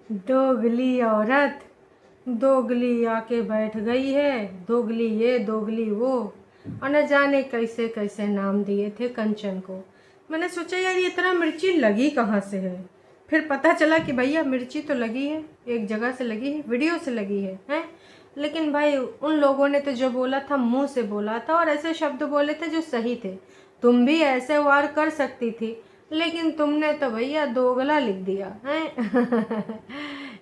दोगली औरत दोगली आके बैठ गई है, दोगली ये दोगली वो, और न जाने कैसे कैसे नाम दिए थे कंचन को। मैंने सोचा यार ये इतना मिर्ची लगी कहाँ से है। फिर पता चला कि भैया मिर्ची तो लगी है, एक जगह से लगी है, वीडियो से लगी है, हैं। लेकिन भाई उन लोगों ने तो जो बोला था मुंह से बोला था, और ऐसे शब्द बोले थे जो सही थे। तुम भी ऐसे वार कर सकती थी, लेकिन तुमने तो भैया दोगला लिख दिया है।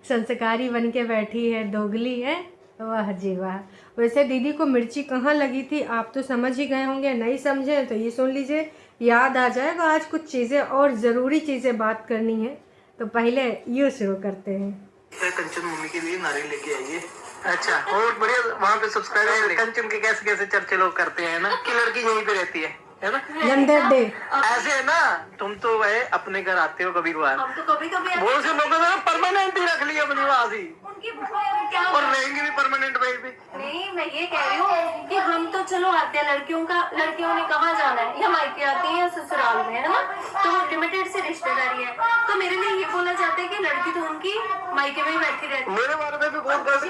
संस्कारी बन के बैठी है, दोगली है। वाह जी वाह। वैसे दीदी को मिर्ची कहाँ लगी थी आप तो समझ ही गए होंगे, नहीं समझे तो ये सुन लीजिए, याद आ जाएगा। आज कुछ चीज़ें और ज़रूरी चीज़ें बात करनी है, तो पहले यूँ शुरू करते हैं। कंचन मम्मी के लिए नारियल लेके आइए। अच्छा, और बढ़िया। वहाँ पे सब्सक्राइबर कंचन के कैसे कैसे चर्चे लोग करते हैं ना कि लड़की यहीं पे रहती है ना। गंदे डे ऐसे है ना, तुम तो वह अपने घर आते हो कभी कभार, हम तो कभी कभी बहुत से लोगों ने परमानेंट ही रख लिया अपनी वाजी, उनकी क्या और रहेंगे भी परमानेंट वहीं पे। नहीं, मैं ये कह रही हूँ कि हम तो चलो आते हैं, लड़कियों ने कहाँ जाना है, या मायके आती है या ससुराल में, है ना। तो लिमिटेड से रिश्तेदारी है, तो मेरे लिए ये बोला जाता है कि लड़की तो उनकी मायके में ही बैठी रहती है। मेरे बारे में भी बहुत गलत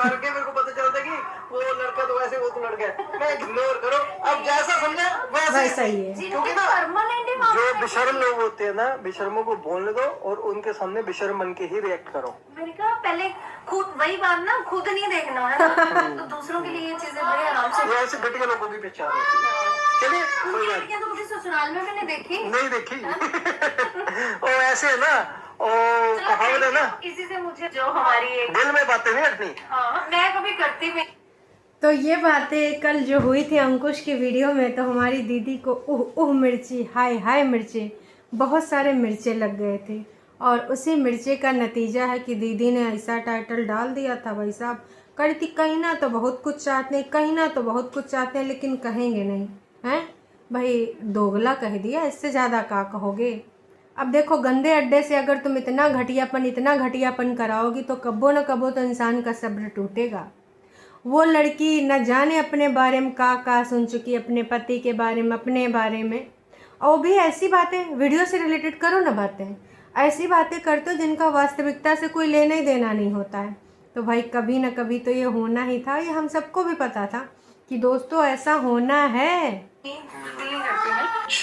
करके मेरे को पता चलता है कि वो लड़का तो वैसे, वो तो लड़का है। मैं इग्नोर करो, अब जैसा समझा वैसा ही है। क्योंकि ना परमानेंट जो बेशर्म लोग होते हैं ना, बेशर्मों को बोलने दो और उनके सामने बेशर्म बन के ही रिएक्ट करो। मैंने कहा पहले खुद, वही बात ना, खुद नहीं देखना है ना, तो दूसरों के लिए ये चीजें बड़े आराम से। ऐसे घटिया लोगों की पहचान होती है। चलिए कोई बात लड़कियां तो मुझे ससुराल में मैंने देखी नहीं देखी। और ऐसे है ना, और कहावत है ना, इसी से मुझे जो हमारी एक दिल में बातें नहीं रखनी। हाँ, मैं कभी करती भी। तो ये बातें कल जो हुई थी अंकुश की वीडियो में, तो हमारी दीदी को उह मिर्ची, हाय हाय मिर्ची, बहुत सारे मिर्चे लग गए थे। और उसी मिर्चे का नतीजा है कि दीदी ने ऐसा टाइटल डाल दिया था। भाई साहब करी थी, कहीं ना तो बहुत कुछ चाहते हैं, कहीं ना तो बहुत कुछ चाहते हैं, लेकिन कहेंगे नहीं, हैं भाई। दोगला कह दिया, इससे ज़्यादा क्या कहोगे। अब देखो, गंदे अड्डे से अगर तुम इतना घटियापन कराओगी तो कब्बो न कब्बो तो इंसान का सब्र टूटेगा। वो लड़की न जाने अपने बारे में का सुन चुकी, अपने पति के बारे में, अपने बारे में। और भी ऐसी बातें, वीडियो से रिलेटेड करो ना बातें, ऐसी बातें करते हो जिनका वास्तविकता से कोई लेना ही देना नहीं होता है। तो भाई कभी ना कभी तो ये होना ही था, ये हम सबको भी पता था कि दोस्तों ऐसा होना है।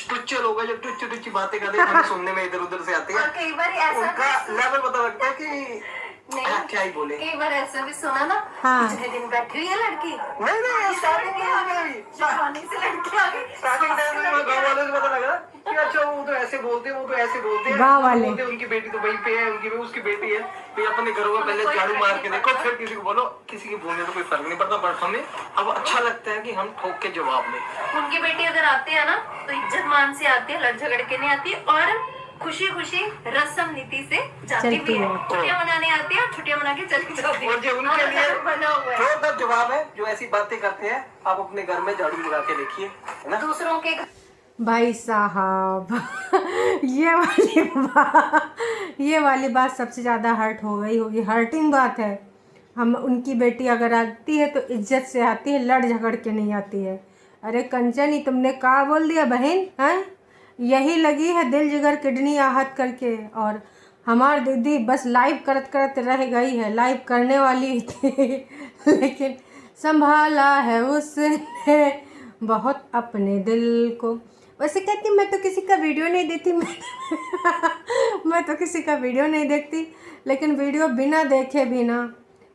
टुच्चे लोग हैं जो टुच्ची बातें करते हैं, सुनने में इधर उधर से आते हैं, और कई बार ऐसा उनका लेवल पता लगता है कि क्या ही बोले। कई बार ऐसा भी सुना ना, हाँ। इतने दिन बैठी हुई है लड़की, नहीं स्टार्टिंग से लड़की आ गई। स्टार्टिंग टाइम में गाँव वालों को पता लगा कि अच्छा वो तो ऐसे बोलते हैं, वो तो ऐसे बोलते हैं, गाँव वाले उनकी बेटी तो वहीं पे है, उनकी उसकी बेटी है। फिर अपने घरों में पहले झाड़ू मार के देखो, फिर किसी को बोलो। किसी के बोलने तो कोई फर्क नहीं पड़ता, बट हमें अब अच्छा लगता है कि हम ठोक के जवाब दें। उनकी बेटी अगर आती है ना तो इज्जत मान से आती है, लड़ झगड़ के नहीं आती, और खुशी खुशी रस्म नीति से जाती भी है। छुट्टियां मनाने आती है और छुट्टियां मना के चली जाती है। और जो उनके लिए बना हुआ है जोरदार जवाब है, जो ऐसी बातें करते हैं, आप अपने घर में झाड़ू लगा के देखिए, है ना। दूसरों के भाई साहब। ये वाली बात सबसे ज़्यादा हर्ट हो गई होगी, हर्टिंग बात है। हम उनकी बेटी अगर आती है तो इज्जत से आती है, लड़ झगड़ के नहीं आती है। अरे कंचन ही तुमने क्या बोल दिया बहन, हैं। यही लगी है दिल जिगर किडनी आहत करके, और हमार दीदी बस लाइव करत करत रह गई है, लाइव करने वाली थी लेकिन संभाला है उसने बहुत अपने दिल को। वैसे कहती मैं तो किसी का वीडियो नहीं देती, मैं तो किसी का वीडियो नहीं देखती, लेकिन वीडियो बिना देखे भी ना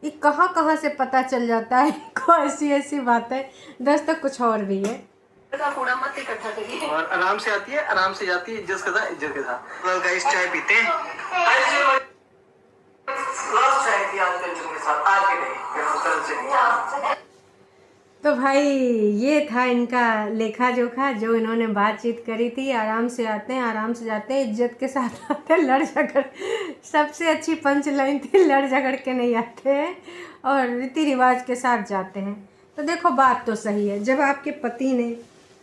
ये कहाँ से पता चल जाता है इनको ऐसी बातें। दोस्तों कुछ और भी है, का कूड़ा मत इकट्ठा करिए, और आराम से आती है, आराम से जाती है, इज्जत के साथ। गाइस चाय पीते हैं। लास्ट चाय थी आज कंचन के साथ, आज के नहीं। तो भाई ये था इनका लेखा जोखा जो इन्होंने बातचीत करी थी। आराम से आते हैं, आराम से जाते हैं, इज्जत के साथ आते हैं, लड़ झगड़। सबसे अच्छी पंच लाइन थी, लड़ झगड़ के नहीं आते हैं और रीति रिवाज के साथ जाते हैं। तो देखो बात तो सही है, जब आपके पति ने,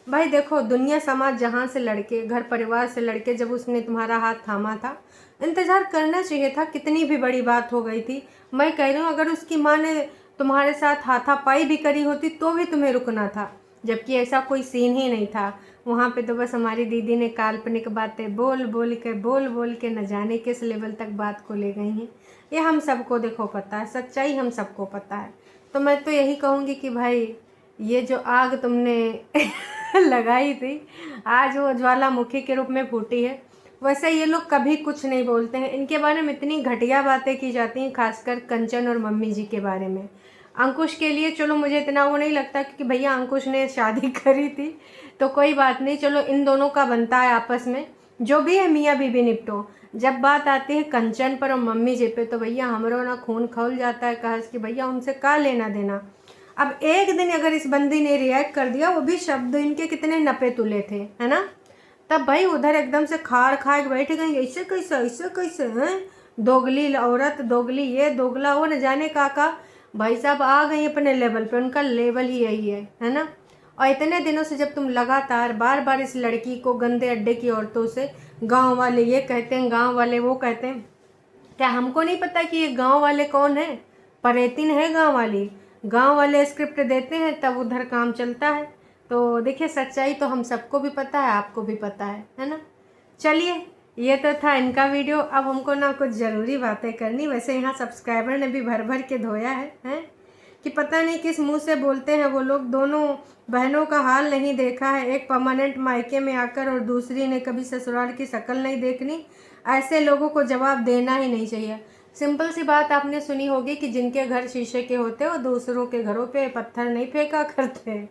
भाई देखो दुनिया समाज जहाँ से लड़के, घर परिवार से लड़के, जब उसने तुम्हारा हाथ थामा था, इंतज़ार करना चाहिए था। कितनी भी बड़ी बात हो गई थी, मैं कह रही हूँ अगर उसकी माँ ने तुम्हारे साथ हाथापाई भी करी होती तो भी तुम्हें रुकना था। जबकि ऐसा कोई सीन ही नहीं था। वहाँ पे तो बस हमारी दीदी ने काल्पनिक बातें बोल बोल के न जाने किस लेवल तक बात को ले गई हैं। ये हम सबको देखो पता है, सच्चाई हम सबको पता है। तो मैं तो यही कहूँगी कि भाई ये जो आग तुमने लगाई थी, आज वो ज्वालामुखी के रूप में फूटी है। वैसे ये लोग कभी कुछ नहीं बोलते हैं, इनके बारे में इतनी घटिया बातें की जाती हैं, खासकर कंचन और मम्मी जी के बारे में। अंकुश के लिए चलो मुझे इतना वो नहीं लगता, क्योंकि भैया अंकुश ने शादी करी थी तो कोई बात नहीं, चलो इन दोनों का बनता है आपस में, जो भी है मियाँ बीबी निपटो। जब बात आती है कंचन पर और मम्मी जी पे तो भैया हमरो ना खून खौल जाता है, कहा कि भैया उनसे का लेना देना। अब एक दिन अगर इस बंदी ने रिएक्ट कर दिया, वो भी शब्द इनके कितने नपे तुले थे, है ना, तब भाई उधर एकदम से खार खा के बैठ गई, ऐसे कैसे हैं, दोगली औरत, दोगली ये दोगला वो न जाने का। भाई साहब आ गई अपने लेवल पे, उनका लेवल ही यही है ना। और इतने दिनों से जब तुम लगातार बार बार इस लड़की को गंदे अड्डे की औरतों से, गांव वाले ये कहते हैं, गांव वाले वो कहते हैं, क्या हमको नहीं पता कि ये गांव वाले कौन है? परेतिन है गांव वाली, गांव वाले स्क्रिप्ट देते हैं तब उधर काम चलता है। तो देखिए सच्चाई तो हम सबको भी पता है, आपको भी पता है ना। चलिए ये तो था इनका वीडियो। अब हमको ना कुछ ज़रूरी बातें करनी। वैसे यहाँ सब्सक्राइबर ने भी भर भर के धोया है कि पता नहीं किस मुंह से बोलते हैं वो लोग। दोनों बहनों का हाल नहीं देखा है, एक परमानेंट मायके में आकर और दूसरी ने कभी ससुराल की शक्ल नहीं देखनी। ऐसे लोगों को जवाब देना ही नहीं चाहिए। सिंपल सी बात आपने सुनी होगी कि जिनके घर शीशे के होते वो दूसरों के घरों पे पत्थर नहीं फेंका करते।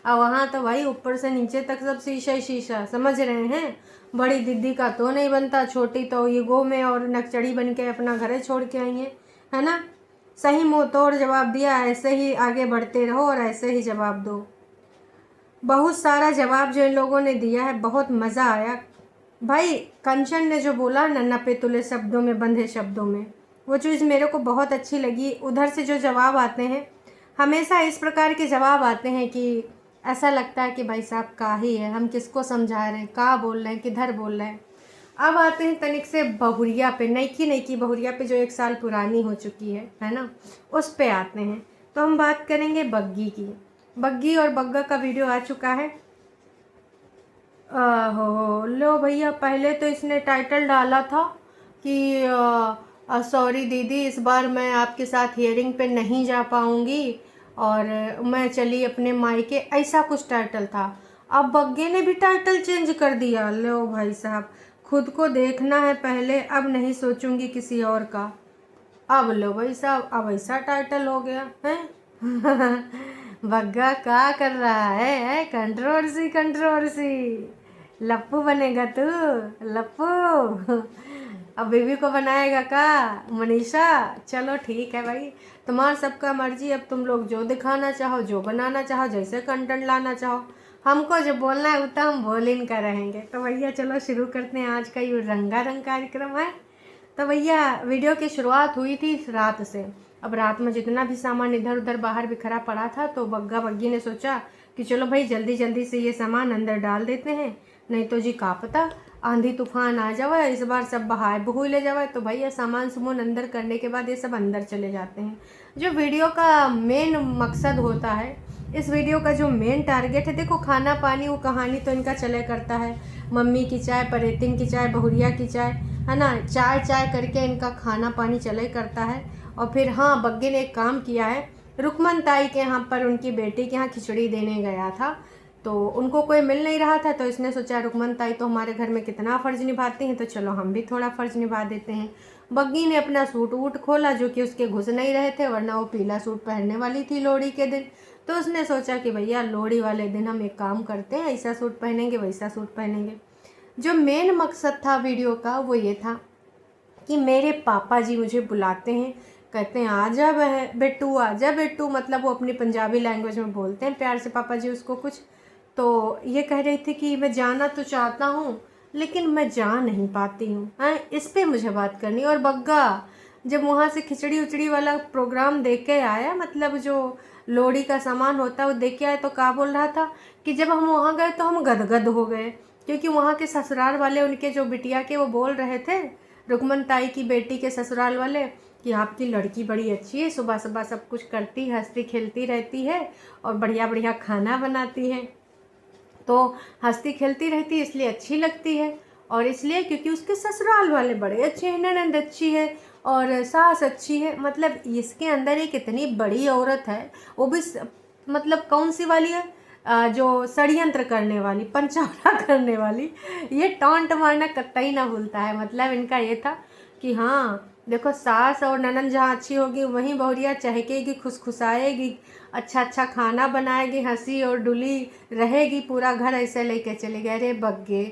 और वहाँ तो भाई ऊपर से नीचे तक सब शीशा ही शीशा, समझ रहे हैं। बड़ी दीदी का तो नहीं बनता, छोटी तो ईगो में और नकचड़ी बन के अपना घरे छोड़ के आई है ना। सही मुँह तोड़ जवाब दिया, ऐसे ही आगे बढ़ते रहो और ऐसे ही जवाब दो। बहुत सारा जवाब जो इन लोगों ने दिया है, बहुत मज़ा आया भाई। कंचन ने जो बोला नन्ना पे तुले शब्दों में, बंधे शब्दों में, वो चीज़ मेरे को बहुत अच्छी लगी। उधर से जो जवाब आते हैं, हमेशा इस प्रकार के जवाब आते हैं कि ऐसा लगता है कि भाई साहब का ही है, हम किसको समझा रहे हैं, का बोल रहे हैं, किधर बोल रहे हैं। अब आते हैं तनिक से बहुरिया पे, नई की बहुरिया पे जो 1 साल पुरानी हो चुकी है ना, उस पे आते हैं। तो हम बात करेंगे बग्गी की। बग्गी और बग्गा का वीडियो आ चुका है। हो लो भैया, पहले तो इसने टाइटल डाला था कि सॉरी दीदी, इस बार मैं आपके साथ हियरिंग पे नहीं जा पाऊँगी और मैं चली अपने मायके, ऐसा कुछ टाइटल था। अब बग्गे ने भी टाइटल चेंज कर दिया। लो भाई साहब, खुद को देखना है पहले, अब नहीं सोचूंगी किसी और का। अब लो भाई साहब, अब ऐसा टाइटल हो गया है। बग्गा क्या कर रहा है? कंट्रोवर्सी। लप्पू बनेगा तू, लप्पू। अब बेबी को बनाएगा का मनीषा? चलो ठीक है भाई, तुम्हारा सबका मर्जी। अब तुम लोग जो दिखाना चाहो, जो बनाना चाहो, जैसे कंटेंट लाना चाहो, हमको जो बोलना है वो तो हम बोल ही का रहेंगे। तो भैया चलो शुरू करते हैं। आज का ये रंगारंग कार्यक्रम है। तो भैया वीडियो की शुरुआत हुई थी रात से। अब रात में जितना भी सामान इधर उधर बाहर बिखरा पड़ा था, तो बग्गा बग्गी ने सोचा कि चलो भाई जल्दी से ये सामान अंदर डाल देते हैं, नहीं तो जी का पता आंधी तूफान आ जाए, इस बार सब बहाए बहू ले जाए। तो भैया सामान सुमून अंदर करने के बाद ये सब अंदर चले जाते हैं। जो वीडियो का मेन मकसद होता है, इस वीडियो का जो मेन टारगेट है, देखो खाना पानी वो कहानी तो इनका चले करता है। मम्मी की चाय, परेतिन की चाय, बहुरिया की चाय, है ना, चाय करके इनका खाना पानी चले करता है। और फिर हाँ, बग्गे ने एक काम किया है, रुकमन ताई के यहाँ पर उनकी बेटी के यहाँ खिचड़ी देने गया था, तो उनको कोई मिल नहीं रहा था, तो इसने सोचा रुकमन ताई तो हमारे घर में कितना फ़र्ज़ निभाती हैं, तो चलो हम भी थोड़ा फ़र्ज़ निभा देते हैं। बग्गी ने अपना सूट वूट खोला, जो कि उसके घुस नहीं रहे थे, वरना वो पीला सूट पहनने वाली थी लोहड़ी के दिन। तो उसने सोचा कि भैया लोहड़ी वाले दिन हम एक काम करते हैं, ऐसा सूट पहनेंगे, वैसा सूट पहनेंगे। जो मेन मकसद था वीडियो का वो ये था कि मेरे पापा जी मुझे बुलाते हैं, कहते हैं आजा बेटू, आजा बेटू, मतलब वो अपनी पंजाबी लैंग्वेज में बोलते हैं प्यार से पापा जी उसको कुछ। तो ये कह रही थी कि मैं जाना तो चाहता हूँ लेकिन मैं जा नहीं पाती हूँ। इस पे मुझे बात करनी। और बग्गा जब वहाँ से खिचड़ी उचड़ी वाला प्रोग्राम देख के आया, मतलब जो लोहड़ी का सामान होता है वो देख के आया, तो क्या बोल रहा था कि जब हम वहाँ गए तो हम गदगद हो गए, क्योंकि वहाँ के ससुराल वाले उनके जो बिटिया के वो बोल रहे थे रुकमन ताई की बेटी के ससुराल वाले कि आपकी लड़की बड़ी अच्छी है, सुबह सुबह सब कुछ करती है, हंसती खेलती रहती है और बढ़िया बढ़िया खाना बनाती है, तो हंसती खेलती रहती है इसलिए अच्छी लगती है। और इसलिए क्योंकि उसके ससुराल वाले बड़े अच्छे हैं, ननंद अच्छी है और सास अच्छी है। मतलब इसके अंदर एक इतनी बड़ी औरत है, वो भी मतलब कौन सी वाली है, जो षड्यंत्र करने वाली, पंचावरा करने वाली, ये टॉन्ट मारना कतई ना भूलता है। मतलब इनका ये था कि हाँ देखो, सास और ननंद जहाँ अच्छी होगी वहीं बहुरिया चहकेगी, खुशखुशाएगी, अच्छा अच्छा खाना बनाएगी, हंसी और डुली रहेगी, पूरा घर ऐसे लेके चले गए। अरे बग्गे,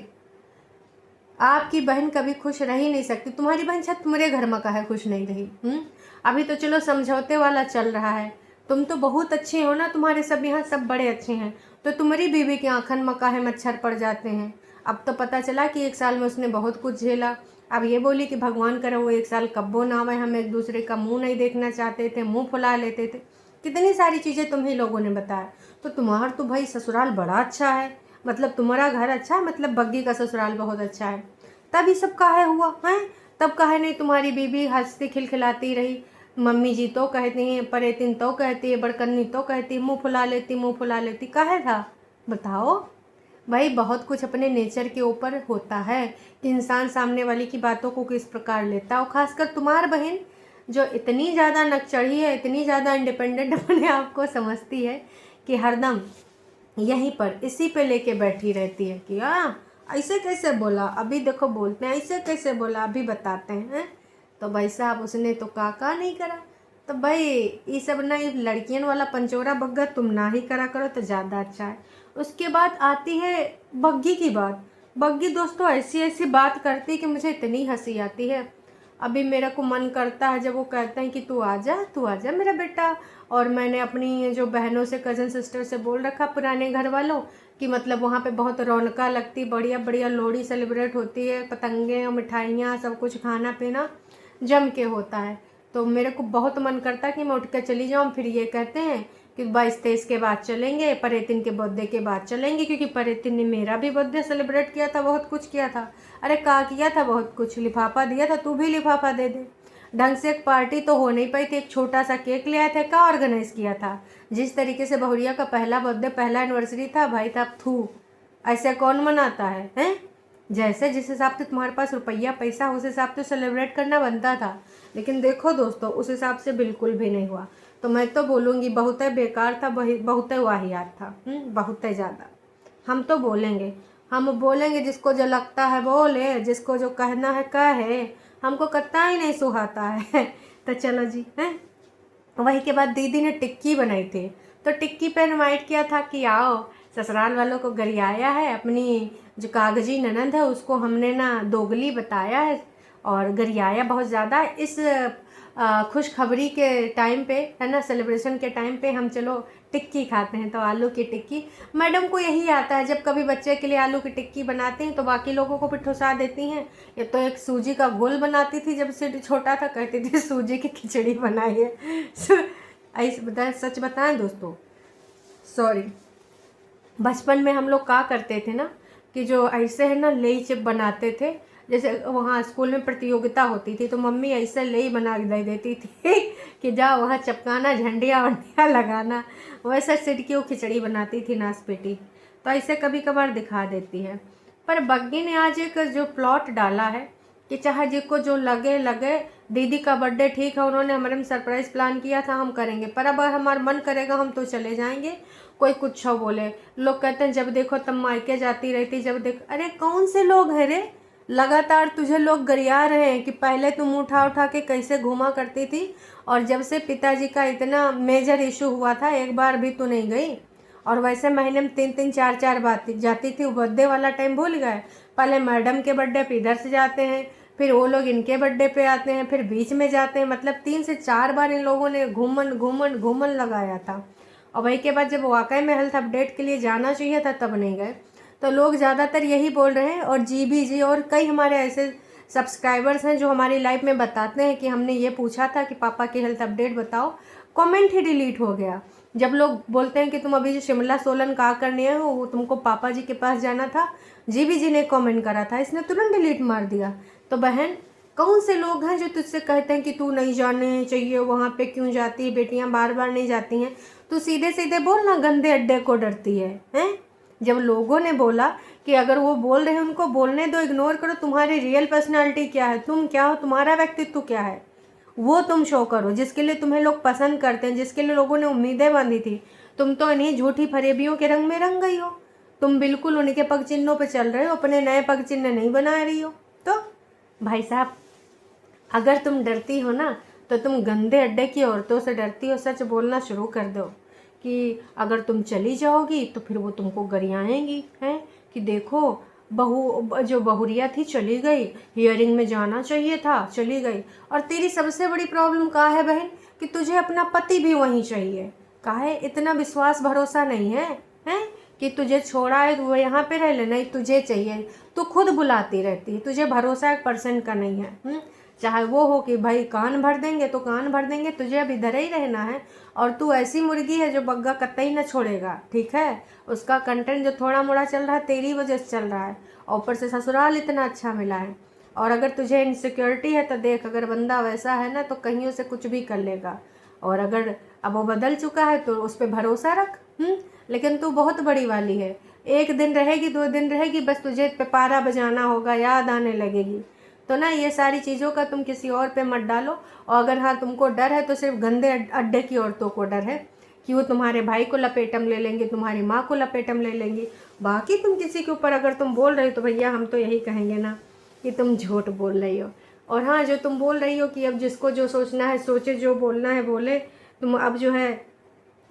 आपकी बहन कभी खुश रह ही नहीं सकती। तुम्हारी बहन शायद तुम्हारे घर में काहे खुश नहीं रही। अभी तो चलो समझौते वाला चल रहा है, तुम तो बहुत अच्छे हो ना, तुम्हारे सब यहाँ सब बड़े अच्छे हैं, तो तुम्हारी बीवी के आँखन में काहे मच्छर पड़ जाते हैं। अब तो पता चला कि 1 साल में उसने बहुत कुछ झेला। अब ये बोली कि भगवान करे वो 1 साल कब्बो ना आवे, हम एक दूसरे का मुंह नहीं देखना चाहते थे, मुंह फुला लेते थे, कितनी सारी चीज़ें तुम्हें लोगों ने बताया। तो तुम्हारा तो भाई ससुराल बड़ा अच्छा है, मतलब तुम्हारा घर अच्छा है, मतलब बग्गी का ससुराल बहुत अच्छा है। तब ये सब काहे हुआ है, तब काहे नहीं तुम्हारी बीबी हंसती खिलखिलाती रही, मम्मी जी तो कहती हैं, परेतिन तो कहती है, बड़कन्नी तो कहती, मुंह फुला लेती, काहे था बताओ। भाई बहुत कुछ अपने नेचर के ऊपर होता है कि इंसान सामने वाले की बातों को किस प्रकार लेता है। और ख़ासकर तुम्हार बहन जो इतनी ज़्यादा नकचढ़ी है, इतनी ज़्यादा इंडिपेंडेंट अपने आप को समझती है कि हरदम यहीं पर इसी पे लेके बैठी रहती है कि ऐसे कैसे बोला, अभी देखो बोलते हैं, ऐसे कैसे बोला अभी बताते हैं। तो भाई साहब उसने तो का नहीं करा। तो भाई ये सब ना, ये लड़कियन वाला पंचोरा बग्गा तुम ना ही करा करो तो ज़्यादा अच्छा है। उसके बाद आती है बग्गी की बात। बग्गी दोस्तों ऐसी ऐसी बात करती कि मुझे इतनी हंसी आती है। अभी मेरा को मन करता है जब वो कहते हैं कि तू आ जा मेरा बेटा। और मैंने अपनी जो बहनों से, कज़न सिस्टर से बोल रखा पुराने घर वालों कि मतलब वहाँ पे बहुत रौनका लगती, बढ़िया बढ़िया लोहड़ी सेलिब्रेट होती है, पतंगे और मिठाइयाँ सब कुछ खाना पीना जम के होता है। तो मेरे को बहुत मन करता है कि मैं उठ कर चली जाऊँ। फिर ये कहते हैं कि 22-23 के बाद चलेंगे, परेतिन के बर्थडे के बाद चलेंगे, क्योंकि परेतिन ने मेरा भी बर्थडे सेलिब्रेट किया था, बहुत कुछ किया था। अरे किया था बहुत कुछ, लिफाफा दिया था, तू भी लिफाफा दे दे। ढंग से एक पार्टी तो हो नहीं पाई थी, एक छोटा सा केक ले आए थे, क्या ऑर्गेनाइज किया था। जिस तरीके से बहुरिया का पहला बर्थडे, पहला एनिवर्सरी था, भाई साहब थू, ऐसे कौन मनाता है हैं। जैसे जिस हिसाब से तुम्हारे पास रुपया पैसा, उस हिसाब से सेलिब्रेट करना बनता था। लेकिन देखो दोस्तों, उस हिसाब से बिल्कुल भी नहीं हुआ। तो मैं तो बोलूँगी बहुत बेकार था, बहुत वाहियात था, बहुत ज़्यादा। हम तो बोलेंगे, जिसको जो लगता है बोले, जिसको जो कहना है कहे, हमको कत्ता ही नहीं सुहाता है। तो चलो जी हैं। वही के बाद दीदी ने टिक्की बनाई थी, तो टिक्की पे इनवाइट किया था कि आओ, ससुराल वालों को गरियाया है। अपनी जो कागजी ननंद है उसको हमने ना दोगली बताया है और गरियाया बहुत ज़्यादा। इस खुशखबरी के टाइम पे है ना, सेलिब्रेशन के टाइम पे हम चलो टिक्की खाते हैं। तो आलू की टिक्की मैडम को यही आता है, जब कभी बच्चे के लिए आलू की टिक्की बनाती हैं तो बाकी लोगों को भी ठुसा देती हैं। ये तो एक सूजी का गोल बनाती थी जब से छोटा था, कहती थी सूजी की खिचड़ी बनाई है। ऐसे सच बताएं दोस्तों, सॉरी, बचपन में हम लोग क्या करते थे ना कि जो ऐसे है ना लेई चिप बनाते थे। जैसे वहाँ स्कूल में प्रतियोगिता होती थी तो मम्मी ऐसे लेई बना के दे देती थी कि जाओ वहाँ चपकाना, झंडियाँ वंडियाँ लगाना। वैसे सिरकी खिचड़ी बनाती थी नाशपेटी, तो ऐसे कभी कभार दिखा देती है। पर बग्गी ने आज एक जो प्लॉट डाला है कि चाहे जिसको जो लगे, दीदी का बर्थडे ठीक है, उन्होंने हमारे में सरप्राइज़ प्लान किया था, हम करेंगे, पर अब हमारा मन करेगा हम तो चले जाएंगे। कोई कुछ बोले, लोग कहते हैं जब देखो तब मायके जाती रहती, जब देखो। अरे कौन से लोग हैं रे, लगातार तुझे लोग गरिया रहे हैं कि पहले तुम उठा के कैसे घूमा करती थी, और जब से पिताजी का इतना मेजर इशू हुआ था एक बार भी तू नहीं गई। और वैसे महीने में 3-3 4-4 बार जाती थी। बर्थडे वाला टाइम भूल गए, पहले मैडम के बर्थडे पे इधर से जाते हैं, फिर वो लोग इनके बर्थडे पे आते हैं, फिर बीच में जाते हैं। मतलब 3 से 4 बार इन लोगों ने घूमन लगाया था। और वही के बाद जब वाकई में हेल्थ अपडेट के लिए जाना चाहिए था तब नहीं गए। तो लोग ज़्यादातर यही बोल रहे हैं। और जी और कई हमारे ऐसे सब्सक्राइबर्स हैं जो हमारी लाइफ में बताते हैं कि हमने ये पूछा था कि पापा की हेल्थ अपडेट बताओ, कमेंट ही डिलीट हो गया। जब लोग बोलते हैं कि तुम अभी जो शिमला सोलन का करने हो, वो तुमको पापा जी के पास जाना था, जी ने कमेंट करा था, इसने तुरंत डिलीट मार दिया। तो बहन कौन से लोग हैं जो तुझसे कहते हैं कि तू नहीं जाने चाहिए वहाँ पे, क्यों जाती है, बेटियाँ बार बार नहीं जाती हैं। तू सीधे सीधे बोल ना, गंदे अड्डे को डरती है, हैं? जब लोगों ने बोला कि अगर वो बोल रहे हैं उनको बोलने दो, इग्नोर करो, तुम्हारी रियल पर्सनालिटी क्या है, तुम क्या हो, तुम्हारा व्यक्तित्व क्या है, वो तुम शो करो, जिसके लिए तुम्हें लोग पसंद करते हैं, जिसके लिए लोगों ने उम्मीदें बांधी थी। तुम तो इन्हीं झूठी फरेबियों के रंग में रंग गई हो। तुम बिल्कुल उनके पग चिन्हों पे चल रहे हो, अपने नए पग चिन्ह नहीं बना रही हो। तो भाई साहब, अगर तुम डरती हो ना तो तुम गंदे अड्डे की औरतों से डरती हो। सच बोलना शुरू कर दो कि अगर तुम चली जाओगी तो फिर वो तुमको गरियाएंगी, हैं कि देखो बहू, जो बहुरिया थी चली गई, हियरिंग में जाना चाहिए था, चली गई। और तेरी सबसे बड़ी प्रॉब्लम क्या है बहन, कि तुझे अपना पति भी वहीं चाहिए। काहे इतना विश्वास भरोसा नहीं है, हैं कि तुझे छोड़ा है वो यहाँ पे रह ले, नहीं तुझे चाहिए। तू खुद बुलाती रहती है, तुझे भरोसा 1% का नहीं है। चाहे वो हो कि भाई कान भर देंगे तो कान भर देंगे, तुझे अब इधर ही रहना है। और तू ऐसी मुर्गी है जो बग्गा कतई न छोड़ेगा, ठीक है। उसका कंटेंट जो थोड़ा मोड़ा चल रहा है तेरी वजह से चल रहा है, और ऊपर से ससुराल इतना अच्छा मिला है। और अगर तुझे इनसिक्योरिटी है तो देख, अगर बंदा वैसा है ना तो कहीं उसे कुछ भी कर लेगा। और अगर अब वो बदल चुका है तो उस पर भरोसा रख। लेकिन तू बहुत बड़ी वाली है, 1 दिन रहेगी 2 दिन रहेगी, बस तुझे पे पारा बजाना होगा, याद आने लगेगी। तो ना ये सारी चीज़ों का तुम किसी और पे मत डालो। और अगर हाँ तुमको डर है तो सिर्फ गंदे अड्डे की औरतों को डर है कि वो तुम्हारे भाई को लपेटम ले लेंगे, तुम्हारी माँ को लपेटम ले लेंगी। बाकी तुम किसी के ऊपर अगर तुम बोल रही हो तो भैया हम तो यही कहेंगे ना कि तुम झूठ बोल रही हो। और हाँ, जो तुम बोल रही हो कि अब जिसको जो सोचना है सोचे, जो बोलना है बोले, तुम अब जो है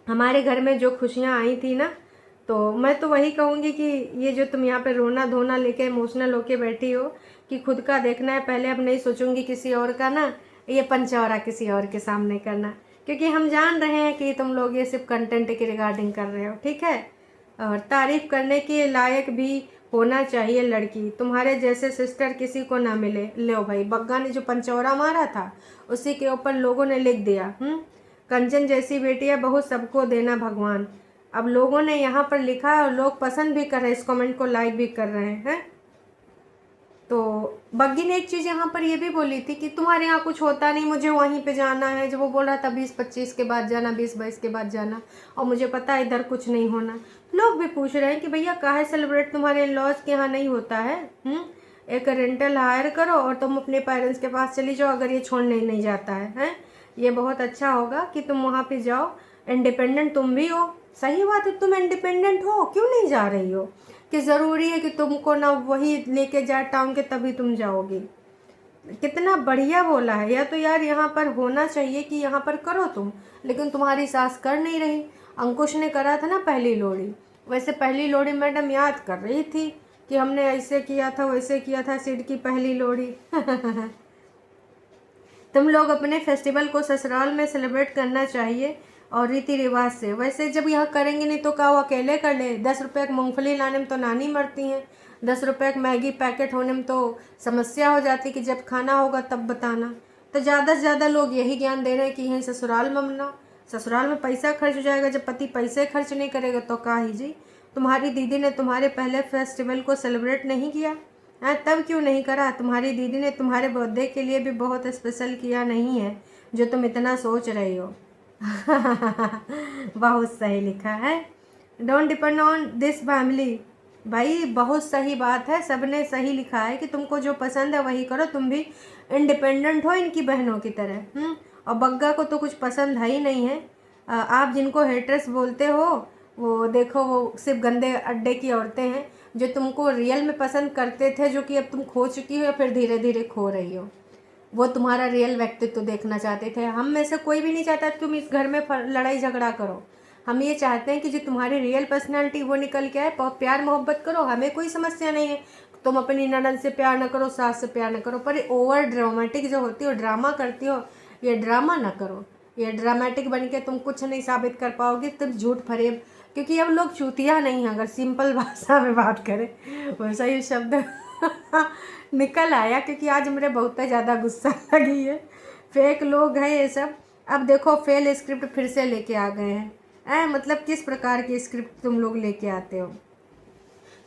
हमारे घर में जो खुशियाँ आई थी ना, तो मैं तो वही कहूँगी कि ये जो तुम यहाँ पे रोना धोना लेके इमोशनल होके बैठी हो कि खुद का देखना है पहले, अब नहीं सोचूंगी किसी और का ना, ये पंचौरा किसी और के सामने करना। क्योंकि हम जान रहे हैं कि तुम लोग ये सिर्फ कंटेंट के रिगार्डिंग कर रहे हो, ठीक है। और तारीफ़ करने के लायक भी होना चाहिए लड़की, तुम्हारे जैसे सिस्टर किसी को ना मिले। लो भाई, बग्गा ने जो पंचौरा मारा था उसी के ऊपर लोगों ने लिख दिया, कंचन जैसी बेटियां बहुत सबको देना भगवान। अब लोगों ने यहाँ पर लिखा है और लोग पसंद भी कर रहे हैं, इस कमेंट को लाइक भी कर रहे हैं। तो बग्गी ने एक चीज़ यहाँ पर ये भी बोली थी कि तुम्हारे यहाँ कुछ होता नहीं, मुझे वहीं पे जाना है। जब वो बोल रहा था 20-25 के बाद जाना, 20-22 के बाद जाना, और मुझे पता है इधर कुछ नहीं होना। लोग भी पूछ रहे हैं कि भैया काहे सेलिब्रेट तुम्हारे इन-लॉज के यहाँ नहीं होता है। एक रेंटल हायर करो और तुम अपने पेरेंट्स के पास चली जाओ, अगर ये छोड़ने नहीं जाता है। ये बहुत अच्छा होगा कि तुम वहाँ पे जाओ, इंडिपेंडेंट तुम भी हो। सही बात है, तुम इंडिपेंडेंट हो, क्यों नहीं जा रही हो? कि ज़रूरी है कि तुमको ना वही लेके जाए टाउन के तभी तुम जाओगी। कितना बढ़िया बोला है। या तो यार यहाँ पर होना चाहिए कि यहाँ पर करो तुम, लेकिन तुम्हारी सास कर नहीं रही। अंकुश ने करा था ना पहली लोड़ी, वैसे पहली लोड़ी मैडम याद कर रही थी कि हमने ऐसे किया था वैसे किया था, सिड की पहली लोड़ी। तुम लोग अपने फेस्टिवल को ससुराल में सेलिब्रेट करना चाहिए और रीति रिवाज से। वैसे जब यहाँ करेंगे नहीं तो क्या वो अकेले कर ले? 10 रुपये की मूँगफली लाने में तो नानी मरती हैं, 10 रुपये की मैगी पैकेट होने में तो समस्या हो जाती कि जब खाना होगा तब बताना। तो ज़्यादा से ज़्यादा लोग यही ज्ञान दे रहे हैं कि यहीं ससुराल में मनाओ। ससुराल में पैसा खर्च हो जाएगा, जब पति पैसे खर्च नहीं करेगा तो का ही जी। तुम्हारी दीदी ने तुम्हारे पहले फेस्टिवल को सेलिब्रेट नहीं किया? तब क्यों नहीं करा? तुम्हारी दीदी ने तुम्हारे बर्थडे के लिए भी बहुत स्पेशल किया नहीं है जो तुम इतना सोच रही हो। बहुत सही लिखा है, don't depend on this family. भाई बहुत सही बात है, सबने सही लिखा है कि तुमको जो पसंद है वही करो, तुम भी इंडिपेंडेंट हो इनकी बहनों की तरह। और बग्गा को तो कुछ पसंद है ही नहीं है। आप जिनको हेटर्स बोलते हो वो देखो, वो सिर्फ गंदे अड्डे की औरतें हैं जो तुमको रियल में पसंद करते थे, जो कि अब तुम खो चुकी हो या फिर धीरे धीरे खो रही हो। वो तुम्हारा रियल व्यक्तित्व देखना चाहते थे। हम में से कोई भी नहीं चाहता तुम इस घर में लड़ाई झगड़ा करो। हम ये चाहते हैं कि जो तुम्हारी रियल पर्सनालिटी वो निकल के आए, प्यार मोहब्बत करो, हमें कोई समस्या नहीं है। तुम अपनी ननद से प्यार न करो, सास से प्यार न करो, पर ओवर ड्रामेटिक जो होती हो, ड्रामा करती हो, ये ड्रामा ना करो। ये ड्रामेटिक बन के तुम कुछ नहीं साबित कर पाओगे, तुम झूठ फरेब। क्योंकि अब लोग चूतिया नहीं हैं, अगर सिंपल भाषा में बात करें, वैसा ही शब्द निकल आया क्योंकि आज मेरे बहुत ज़्यादा गुस्सा लगी है। फेक लोग हैं ये सब। अब देखो फेल स्क्रिप्ट फिर से लेके आ गए हैं। मतलब किस प्रकार की स्क्रिप्ट तुम लोग लेके आते हो?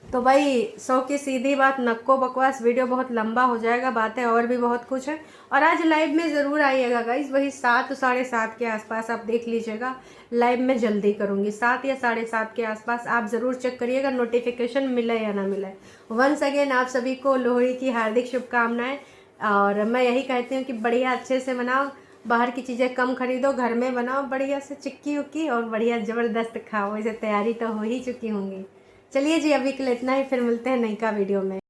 तो भाई 100 की सीधी बात नक्को बकवास, वीडियो बहुत लंबा हो जाएगा, बातें और भी बहुत कुछ है। और आज लाइव में ज़रूर आइएगा गाइस, वही 7 साढ़े 7 के आसपास आप देख लीजिएगा। लाइव में जल्दी करूँगी, 7 या साढ़े 7 के आसपास। आप ज़रूर चेक करिएगा नोटिफिकेशन मिले या ना मिले। वंस अगेन आप सभी को लोहड़ी की हार्दिक शुभकामनाएँ। और मैं यही कहती हूँ कि बढ़िया अच्छे से मनाओ, बाहर की चीज़ें कम खरीदो, घर में बनाओ बढ़िया से चिक्की उक्की और बढ़िया ज़बरदस्त खाओ। इसे तैयारी तो हो ही चुकी होंगी। चलिए जी, अभी के लिए इतना ही, फिर मिलते हैं नई का वीडियो में।